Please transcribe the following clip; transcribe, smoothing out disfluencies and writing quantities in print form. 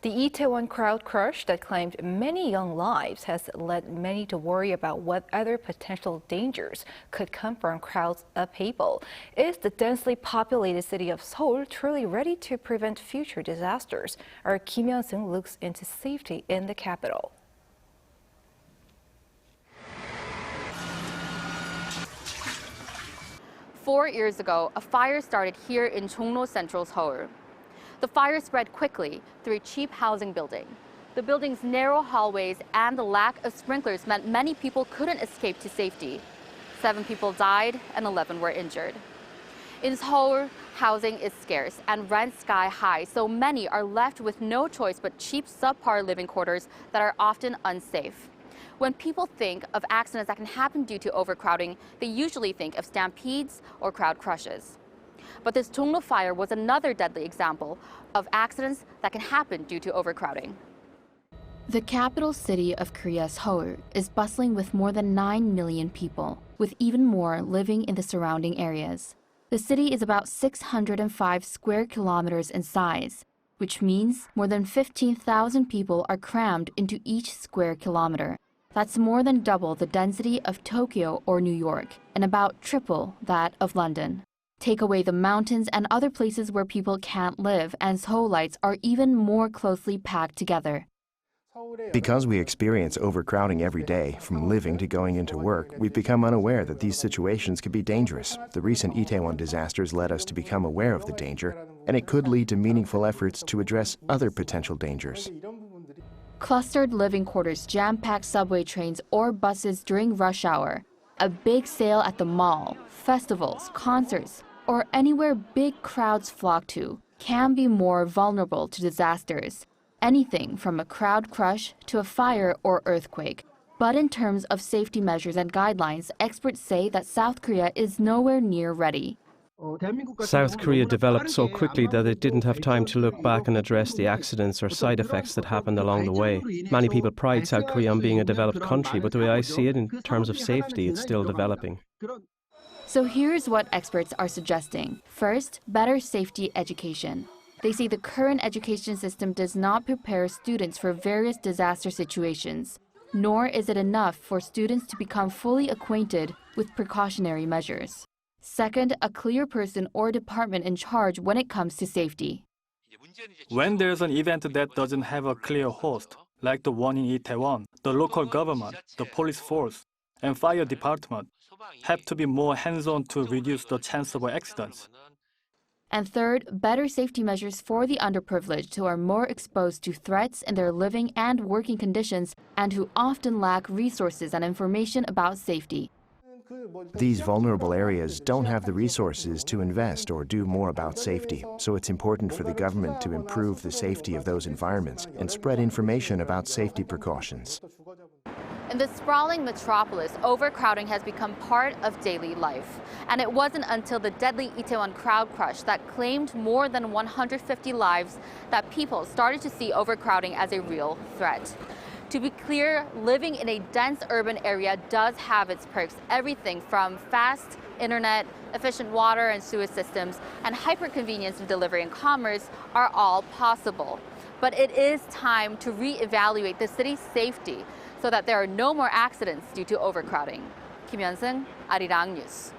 The Itaewon crowd crush that claimed many young lives has led many to worry about what other potential dangers could come from crowds of people. Is the densely populated city of Seoul truly ready to prevent future disasters? Our Kim Yeon-seung looks into safety in the capital. Four years ago, a fire started here in Jong-ro Central Seoul. The fire spread quickly through a cheap housing building. The building's narrow hallways and the lack of sprinklers meant many people couldn't escape to safety. 7 people died and 11 were injured. In Seoul, housing is scarce and rents sky high, so many are left with no choice but cheap, subpar living quarters that are often unsafe. When people think of accidents that can happen due to overcrowding, they usually think of stampedes or crowd crushes. But this Jong-ro fire was another deadly example of accidents that can happen due to overcrowding. The capital city of Korea, Seoul, is bustling with more than 9 million people, with even more living in the surrounding areas. The city is about 605 square kilometers in size, which means more than 15,000 people are crammed into each square kilometer. That's more than double the density of Tokyo or New York, and about triple that of London. Take away the mountains and other places where people can't live, and Seoulites are even more closely packed together. Because we experience overcrowding every day, from living to going into work, we've become unaware that these situations can be dangerous. The recent Itaewon disasters led us to become aware of the danger, and it could lead to meaningful efforts to address other potential dangers. Clustered living quarters, jam-packed subway trains or buses during rush hour, a big sale at the mall, festivals, concerts, or anywhere big crowds flock to can be more vulnerable to disasters. Anything from a crowd crush to a fire or earthquake. But in terms of safety measures and guidelines, experts say that South Korea is nowhere near ready. South Korea developed so quickly that it didn't have time to look back and address the accidents or side effects that happened along the way. Many people pride South Korea on being a developed country, but the way I see it, in terms of safety, it's still developing. So here's what experts are suggesting. First, better safety education. They say the current education system does not prepare students for various disaster situations, nor is it enough for students to become fully acquainted with precautionary measures. Second, a clear person or department in charge when it comes to safety. When there's an event that doesn't have a clear host, like the one in Itaewon, the local government, the police force, and fire department have to be more hands-on to reduce the chance of accidents. And third, better safety measures for the underprivileged who are more exposed to threats in their living and working conditions and who often lack resources and information about safety. These vulnerable areas don't have the resources to invest or do more about safety, so it's important for the government to improve the safety of those environments and spread information about safety precautions. In the sprawling metropolis, overcrowding has become part of daily life. And it wasn't until the deadly Itaewon crowd crush that claimed more than 150 lives that people started to see overcrowding as a real threat. To be clear, living in a dense urban area does have its perks. Everything from fast internet, efficient water and sewage systems, and hyper-convenience in delivery and commerce are all possible. But it is time to re-evaluate the city's safety so that there are no more accidents due to overcrowding. Kim Yeon-seung, Arirang News.